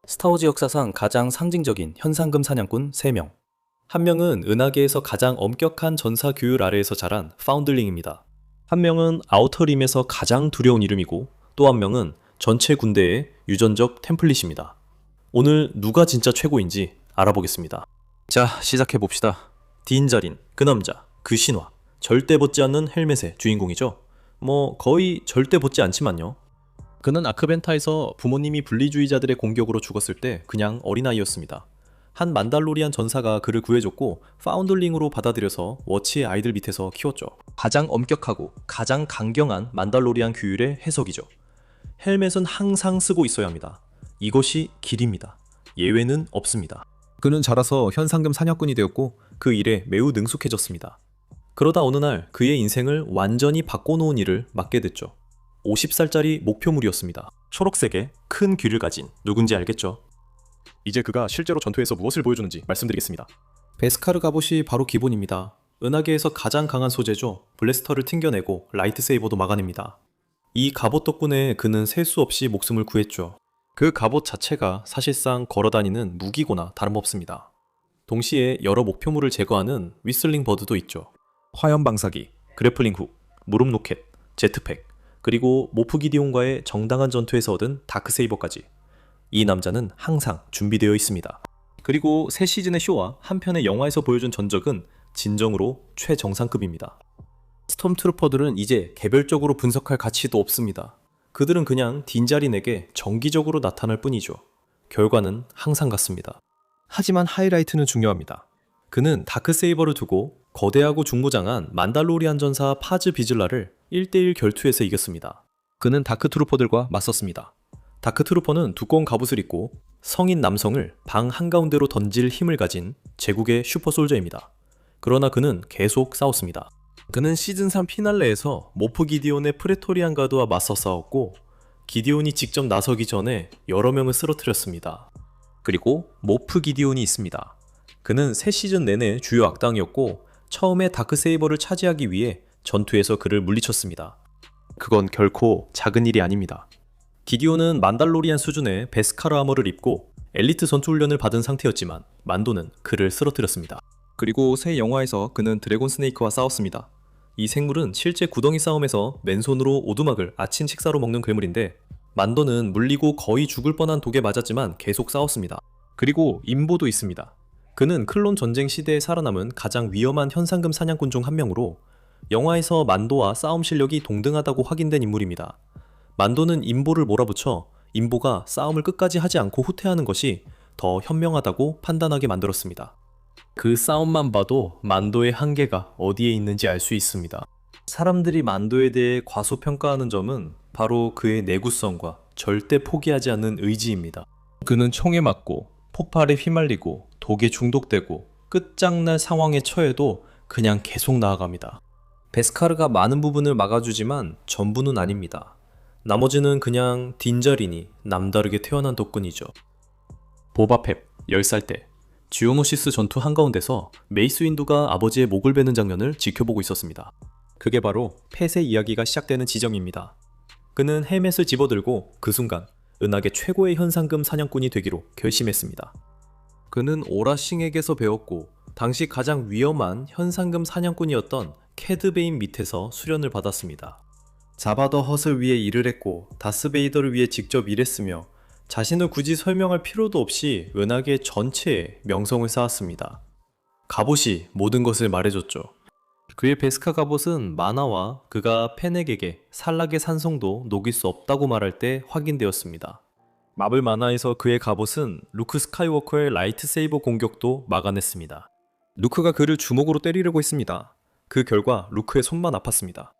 스타워즈 역사상 가장 상징적인 현상금 사냥꾼 3명. 한 명은 은하계에서 가장 엄격한 전사 규율 아래에서 자란 파운들링입니다. 한 명은 아우터림에서 가장 두려운 이름이고 또 한 명은 전체 군대의 유전적 템플릿입니다. 오늘 누가 진짜 최고인지 알아보겠습니다. 자, 시작해봅시다. 딘자린, 그 남자, 그 신화, 절대 벗지 않는 헬멧의 주인공이죠. 거의 절대 벗지 않지만요. 그는 아크벤타에서 부모님이 분리주의자들의 공격으로 죽었을 때 그냥 어린아이였습니다. 한 만달로리안 전사가 그를 구해줬고 파운들링으로 받아들여서 워치의 아이들 밑에서 키웠죠. 가장 엄격하고 가장 강경한 만달로리안 규율의 해석이죠. 헬멧은 항상 쓰고 있어야 합니다. 이것이 길입니다. 예외는 없습니다. 그는 자라서 현상금 사냥꾼이 되었고 그 일에 매우 능숙해졌습니다. 그러다 어느 날 그의 인생을 완전히 바꿔놓은 일을 맡게 됐죠. 50살짜리 목표물이었습니다. 초록색의 큰 귀를 가진 누군지 알겠죠? 이제 그가 실제로 전투에서 무엇을 보여주는지 말씀드리겠습니다. 베스카르 갑옷이 바로 기본입니다. 은하계에서 가장 강한 소재죠. 블래스터를 튕겨내고 라이트세이버도 막아냅니다. 이 갑옷 덕분에 그는 셀 수 없이 목숨을 구했죠. 그 갑옷 자체가 사실상 걸어다니는 무기고나 다름없습니다. 동시에 여러 목표물을 제거하는 위슬링 버드도 있죠. 화염 방사기, 그래플링 훅, 무릎 로켓, 제트팩, 그리고 모프 기디온과의 정당한 전투에서 얻은 다크세이버까지. 이 남자는 항상 준비되어 있습니다. 그리고 새 시즌의 쇼와 한 편의 영화에서 보여준 전적은 진정으로 최정상급입니다. 스톰트루퍼들은 이제 개별적으로 분석할 가치도 없습니다. 그들은 그냥 딘자린에게 정기적으로 나타날 뿐이죠. 결과는 항상 같습니다. 하지만 하이라이트는 중요합니다. 그는 다크세이버를 두고 거대하고 중무장한 만달로리안 전사 파즈 비즐라를 1대1 결투에서 이겼습니다. 그는 다크트루퍼들과 맞섰습니다. 다크트루퍼는 두꺼운 갑옷을 입고 성인 남성을 방 한가운데로 던질 힘을 가진 제국의 슈퍼솔저입니다. 그러나 그는 계속 싸웠습니다. 그는 시즌3 피날레에서 모프 기디온의 프레토리안 가드와 맞서 싸웠고 기디온이 직접 나서기 전에 여러 명을 쓰러뜨렸습니다. 그리고 모프 기디온이 있습니다. 그는 새 시즌 내내 주요 악당이었고 처음에 다크세이버를 차지하기 위해 전투에서 그를 물리쳤습니다. 그건 결코 작은 일이 아닙니다. 기디온은 만달로리안 수준의 베스카르 아머를 입고 엘리트 전투 훈련을 받은 상태였지만 만도는 그를 쓰러뜨렸습니다. 그리고 새 영화에서 그는 드래곤 스네이크와 싸웠습니다. 이 생물은 실제 구덩이 싸움에서 맨손으로 오두막을 아침 식사로 먹는 괴물인데 만도는 물리고 거의 죽을 뻔한 독에 맞았지만 계속 싸웠습니다. 그리고 임보도 있습니다. 그는 클론 전쟁 시대에 살아남은 가장 위험한 현상금 사냥꾼 중 한 명으로 영화에서 만도와 싸움 실력이 동등하다고 확인된 인물입니다. 만도는 임보를 몰아붙여 임보가 싸움을 끝까지 하지 않고 후퇴하는 것이 더 현명하다고 판단하게 만들었습니다. 그 싸움만 봐도 만도의 한계가 어디에 있는지 알 수 있습니다. 사람들이 만도에 대해 과소평가하는 점은 바로 그의 내구성과 절대 포기하지 않는 의지입니다. 그는 총에 맞고 폭발에 휘말리고 독에 중독되고 끝장날 상황에 처해도 그냥 계속 나아갑니다. 베스카르가 많은 부분을 막아주지만 전부는 아닙니다. 나머지는 그냥 딘자린이 남다르게 태어난 덕분이죠. 보바펩 10살 때 지오노시스 전투 한가운데서 메이스 윈두가 아버지의 목을 베는 장면을 지켜보고 있었습니다. 그게 바로 펫의 이야기가 시작되는 지점입니다. 그는 헬멧을 집어들고 그 순간 은하계 최고의 현상금 사냥꾼이 되기로 결심했습니다. 그는 오라싱에게서 배웠고 당시 가장 위험한 현상금 사냥꾼이었던 캐드베인 밑에서 수련을 받았습니다. 자바 더 헛을 위해 일을 했고 다스베이더를 위해 직접 일했으며 자신을 굳이 설명할 필요도 없이 은하계 전체에 명성을 쌓았습니다. 갑옷이 모든 것을 말해줬죠. 그의 베스카 갑옷은 만화와 그가 펜에게게 산락의 산성도 녹일 수 없다고 말할 때 확인되었습니다. 마블 만화에서 그의 갑옷은 루크 스카이워커의 라이트세이버 공격도 막아냈습니다. 루크가 그를 주먹으로 때리려고 했습니다. 그 결과 루크의 손만 아팠습니다.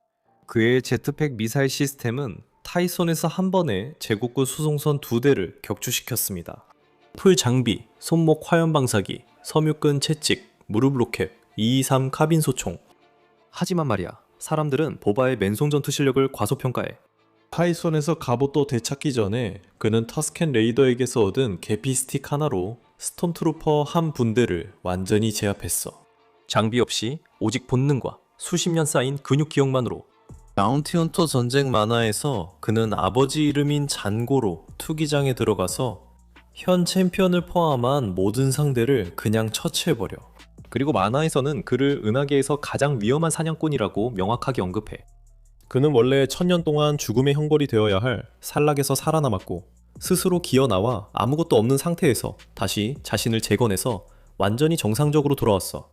그의 제트팩 미사일 시스템은 타이손에서 한 번에 제국군 수송선 2대를 격추시켰습니다. 풀 장비, 손목 화염 방사기, 섬유끈 채찍, 무릎 로켓, 223 카빈 소총. 하지만 말이야, 사람들은 보바의 맨손 전투 실력을 과소평가해. 타이손에서 갑옷도 되찾기 전에 그는 터스켄 레이더에게서 얻은 계피 스틱 하나로 스톰트루퍼 한 분대를 완전히 제압했어. 장비 없이 오직 본능과 수십 년 쌓인 근육 기억만으로. 마운티 헌터 전쟁 만화에서 그는 아버지 이름인 잔고로 투기장에 들어가서 현 챔피언을 포함한 모든 상대를 그냥 처치해버려. 그리고 만화에서는 그를 은하계에서 가장 위험한 사냥꾼이라고 명확하게 언급해. 그는 원래 1000년 동안 죽음의 형벌이 되어야 할 산락에서 살아남았고 스스로 기어나와 아무것도 없는 상태에서 다시 자신을 재건해서 완전히 정상적으로 돌아왔어.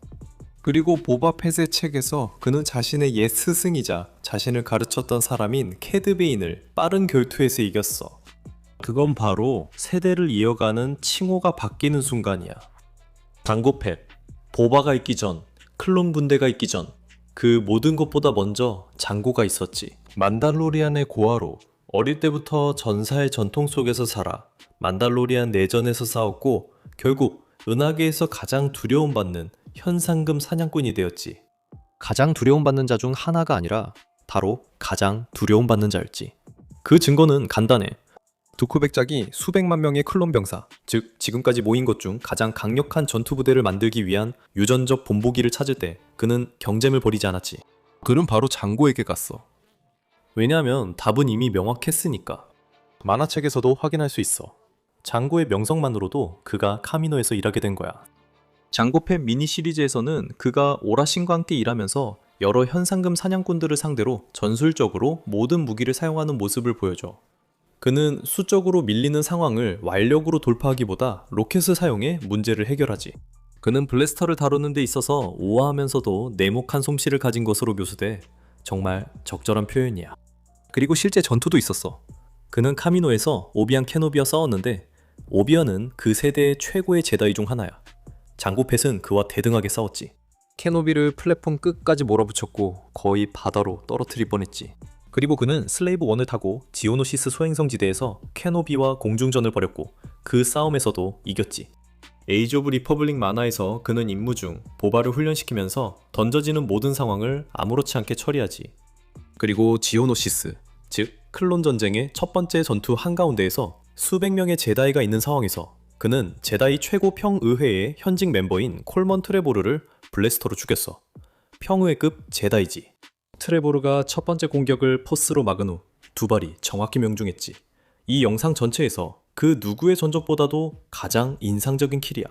그리고 보바펫의 책에서 그는 자신의 옛 스승이자 자신을 가르쳤던 사람인 캐드베인을 빠른 결투에서 이겼어. 그건 바로 세대를 이어가는 칭호가 바뀌는 순간이야. 장고펫, 보바가 있기 전, 클론 군대가 있기 전, 그 모든 것보다 먼저 장고가 있었지. 만달로리안의 고아로 어릴 때부터 전사의 전통 속에서 살아 만달로리안 내전에서 싸웠고 결국 은하계에서 가장 두려움받는 현상금 사냥꾼이 되었지. 가장 두려움받는 자 중 하나가 아니라 바로 가장 두려움받는 자였지. 그 증거는 간단해. 두쿠백작이 수백만 명의 클론 병사, 즉 지금까지 모인 것 중 가장 강력한 전투 부대를 만들기 위한 유전적 본보기를 찾을 때 그는 경쟁을 벌이지 않았지. 그는 바로 장고에게 갔어. 왜냐하면 답은 이미 명확했으니까. 만화책에서도 확인할 수 있어. 장고의 명성만으로도 그가 카미노에서 일하게 된 거야. 장고펫 미니 시리즈에서는 그가 오라신과 함께 일하면서 여러 현상금 사냥꾼들을 상대로 전술적으로 모든 무기를 사용하는 모습을 보여줘. 그는 수적으로 밀리는 상황을 완력으로 돌파하기보다 로켓을 사용해 문제를 해결하지. 그는 블래스터를 다루는 데 있어서 우아하면서도 내목한 솜씨를 가진 것으로 묘수돼 정말 적절한 표현이야. 그리고 실제 전투도 있었어. 그는 카미노에서 오비안 케노비와 싸웠는데 오비안은 그 세대의 최고의 제다이 중 하나야. 장고펫은 그와 대등하게 싸웠지. 케노비를 플랫폼 끝까지 몰아붙였고 거의 바다로 떨어뜨릴 뻔했지. 그리고 그는 슬레이브 1을 타고 지오노시스 소행성 지대에서 케노비와 공중전을 벌였고 그 싸움에서도 이겼지. 에이지 오브 리퍼블릭 만화에서 그는 임무 중 보바를 훈련시키면서 던져지는 모든 상황을 아무렇지 않게 처리하지. 그리고 지오노시스, 즉 클론 전쟁의 첫 번째 전투 한가운데에서 수백 명의 제다이가 있는 상황에서 그는 제다이 최고 평의회의 현직 멤버인 콜먼 트레보르를 블래스터로 죽였어. 평의회급 제다이지. 트레보르가 첫 번째 공격을 포스로 막은 후 두 발이 정확히 명중했지. 이 영상 전체에서 그 누구의 전적보다도 가장 인상적인 킬이야.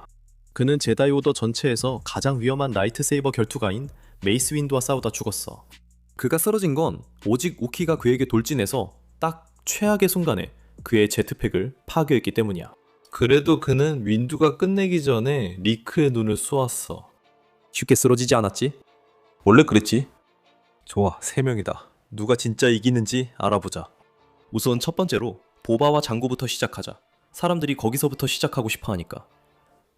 그는 제다이 오더 전체에서 가장 위험한 라이트 세이버 결투가인 메이스 윈드와 싸우다 죽었어. 그가 쓰러진 건 오직 우키가 그에게 돌진해서 딱 최악의 순간에 그의 제트팩을 파괴했기 때문이야. 그래도 그는 윈두가 끝내기 전에 리크의 눈을 쏘았어. 쉽게 쓰러지지 않았지? 원래 그랬지? 좋아, 3명이다. 누가 진짜 이기는지 알아보자. 우선 첫 번째로 보바와 장고부터 시작하자. 사람들이 거기서부터 시작하고 싶어 하니까.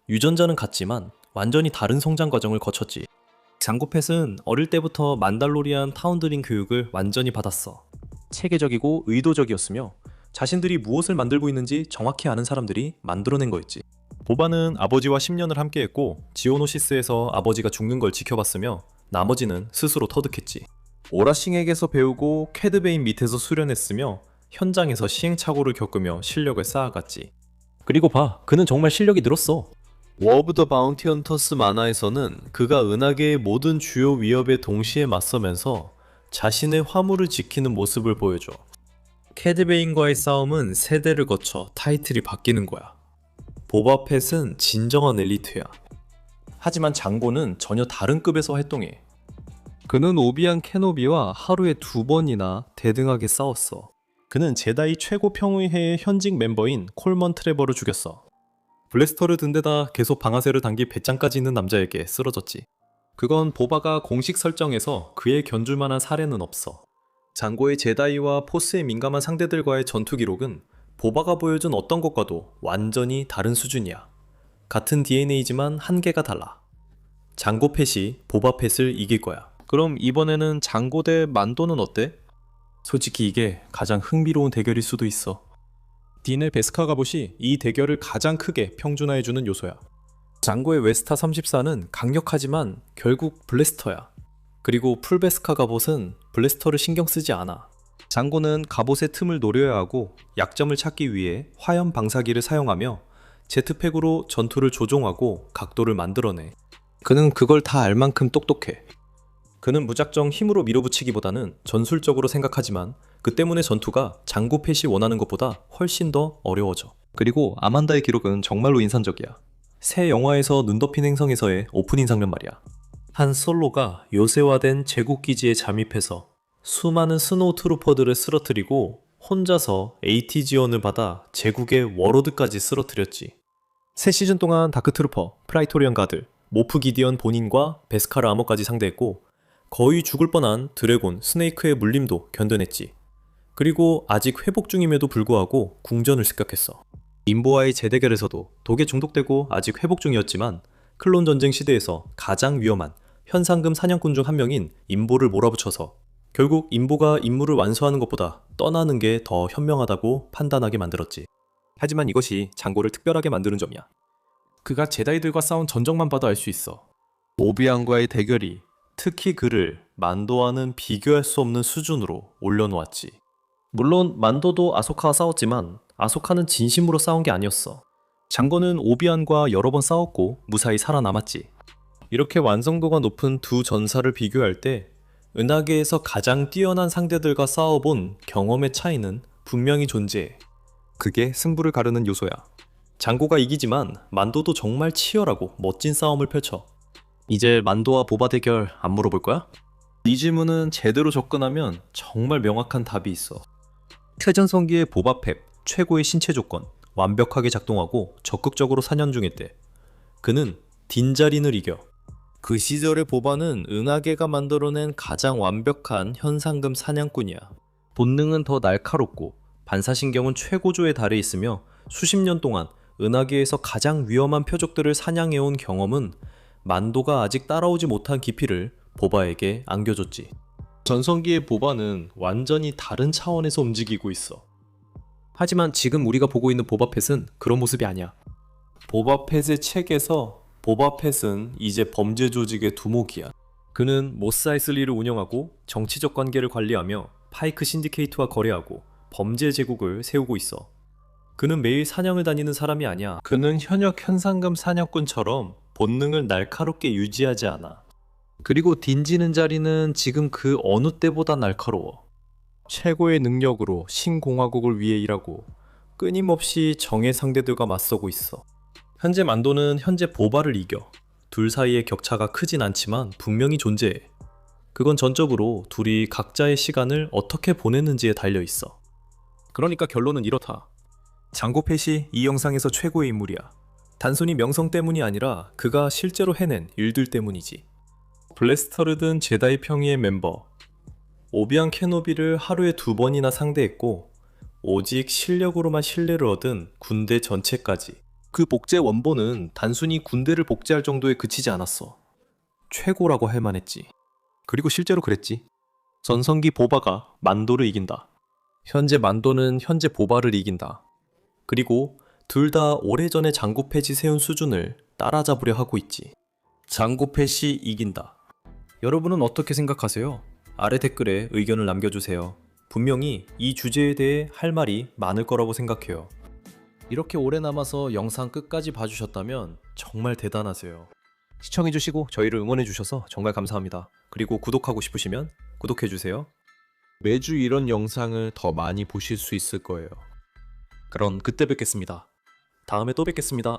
유전자는 같지만 완전히 다른 성장 과정을 거쳤지. 장고펫은 어릴 때부터 만달로리안 타운드링 교육을 완전히 받았어. 체계적이고 의도적이었으며 자신들이 무엇을 만들고 있는지 정확히 아는 사람들이 만들어낸 거였지. 보바는 아버지와 10년을 함께했고 지오노시스에서 아버지가 죽는 걸 지켜봤으며 나머지는 스스로 터득했지. 오라싱에게서 배우고 캐드베인 밑에서 수련했으며 현장에서 시행착오를 겪으며 실력을 쌓아갔지. 그리고 봐, 그는 정말 실력이 늘었어. 워 오브 더 바운티 헌터스 만화에서는 그가 은하계의 모든 주요 위협에 동시에 맞서면서 자신의 화물을 지키는 모습을 보여줘. 캐드베인과의 싸움은 세대를 거쳐 타이틀이 바뀌는 거야. 보바펫은 진정한 엘리트야. 하지만 장고는 전혀 다른 급에서 활동해. 그는 오비안 케노비와 하루에 2번이나 대등하게 싸웠어. 그는 제다이 최고 평의회의 현직 멤버인 콜먼 트레버를 죽였어. 블래스터를 든 데다 계속 방아쇠를 당기 배짱까지 있는 남자에게 쓰러졌지. 그건 보바가 공식 설정에서 그에 견줄 만한 사례는 없어. 장고의 제다이와 포스에 민감한 상대들과의 전투 기록은 보바가 보여준 어떤 것과도 완전히 다른 수준이야. 같은 DNA지만 한계가 달라. 장고펫이 보바펫을 이길 거야. 그럼 이번에는 장고 대 만도는 어때? 솔직히 이게 가장 흥미로운 대결일 수도 있어. 딘의 베스카 갑옷이 이 대결을 가장 크게 평준화해주는 요소야. 장고의 웨스타 34는 강력하지만 결국 블래스터야. 그리고 풀베스카 갑옷은 블래스터를 신경 쓰지 않아. 장고는 갑옷의 틈을 노려야 하고 약점을 찾기 위해 화염 방사기를 사용하며 제트팩으로 전투를 조종하고 각도를 만들어내. 그는 그걸 다 알 만큼 똑똑해. 그는 무작정 힘으로 밀어붙이기보다는 전술적으로 생각하지만 그 때문에 전투가 장고펫이 원하는 것보다 훨씬 더 어려워져. 그리고 아만다의 기록은 정말로 인상적이야. 새 영화에서 눈 덮인 행성에서의 오프닝 장면 말이야. 한 솔로가 요새화된 제국기지에 잠입해서 수많은 스노우 트루퍼들을 쓰러뜨리고 혼자서 AT 지원을 받아 제국의 워로드까지 쓰러뜨렸지. 새 시즌 동안 다크트루퍼, 프라이토리언 가드, 모프 기디언 본인과 베스카르 아머까지 상대했고 거의 죽을 뻔한 드래곤, 스네이크의 물림도 견뎌냈지. 그리고 아직 회복 중임에도 불구하고 궁전을 습격했어. 인보와의 재대결에서도 독에 중독되고 아직 회복 중이었지만 클론 전쟁 시대에서 가장 위험한 현상금 사냥꾼 중 한 명인 인보를 몰아붙여서 결국 인보가 임무를 완수하는 것보다 떠나는 게 더 현명하다고 판단하게 만들었지. 하지만 이것이 장고를 특별하게 만드는 점이야. 그가 제다이들과 싸운 전적만 봐도 알 수 있어. 오비안과의 대결이 특히 그를 만도와는 비교할 수 없는 수준으로 올려놓았지. 물론 만도도 아소카와 싸웠지만 아소카는 진심으로 싸운 게 아니었어. 장고는 오비안과 여러 번 싸웠고 무사히 살아남았지. 이렇게 완성도가 높은 두 전사를 비교할 때 은하계에서 가장 뛰어난 상대들과 싸워본 경험의 차이는 분명히 존재해. 그게 승부를 가르는 요소야. 장고가 이기지만 만도도 정말 치열하고 멋진 싸움을 펼쳐. 이제 만도와 보바 대결 안 물어볼 거야? 이 질문은 제대로 접근하면 정말 명확한 답이 있어. 최전성기의 보바펩, 최고의 신체 조건, 완벽하게 작동하고 적극적으로 사냥 중일 때 그는 딘자린을 이겨. 그 시절의 보바는 은하계가 만들어낸 가장 완벽한 현상금 사냥꾼이야. 본능은 더 날카롭고 반사신경은 최고조에 달해 있으며 수십 년 동안 은하계에서 가장 위험한 표적들을 사냥해온 경험은 만도가 아직 따라오지 못한 깊이를 보바에게 안겨줬지. 전성기의 보바는 완전히 다른 차원에서 움직이고 있어. 하지만 지금 우리가 보고 있는 보바펫은 그런 모습이 아니야. 보바펫의 책에서 보바펫은 이제 범죄 조직의 두목이야. 그는 모스아이슬리를 운영하고 정치적 관계를 관리하며 파이크 신디케이트와 거래하고 범죄 제국을 세우고 있어. 그는 매일 사냥을 다니는 사람이 아니야. 그는 현역 현상금 사냥꾼처럼 본능을 날카롭게 유지하지 않아. 그리고 딘지는 자리는 지금 그 어느 때보다 날카로워. 최고의 능력으로 신공화국을 위해 일하고 끊임없이 정의 상대들과 맞서고 있어. 현재 만도는 현재 보바를 이겨. 둘 사이의 격차가 크진 않지만 분명히 존재해. 그건 전적으로 둘이 각자의 시간을 어떻게 보냈는지에 달려 있어. 그러니까 결론은 이렇다. 장고펫이 이 영상에서 최고의 인물이야. 단순히 명성 때문이 아니라 그가 실제로 해낸 일들 때문이지. 블래스터르든 제다이 평의의 멤버 오비안 케노비를 하루에 2번이나 상대했고 오직 실력으로만 신뢰를 얻은 군대 전체까지. 그 복제 원본은 단순히 군대를 복제할 정도에 그치지 않았어. 최고라고 할 만했지. 그리고 실제로 그랬지. 전성기 보바가 만도를 이긴다. 현재 만도는 현재 보바를 이긴다. 그리고 둘 다 오래전에 장고펫이 세운 수준을 따라잡으려 하고 있지. 장고펫이 이긴다. 여러분은 어떻게 생각하세요? 아래 댓글에 의견을 남겨주세요. 분명히 이 주제에 대해 할 말이 많을 거라고 생각해요. 이렇게 오래 남아서 영상 끝까지 봐주셨다면 정말 대단하세요. 시청해주시고 저희를 응원해주셔서 정말 감사합니다. 그리고 구독하고 싶으시면 구독해주세요. 매주 이런 영상을 더 많이 보실 수 있을 거예요. 그럼 그때 뵙겠습니다. 다음에 또 뵙겠습니다.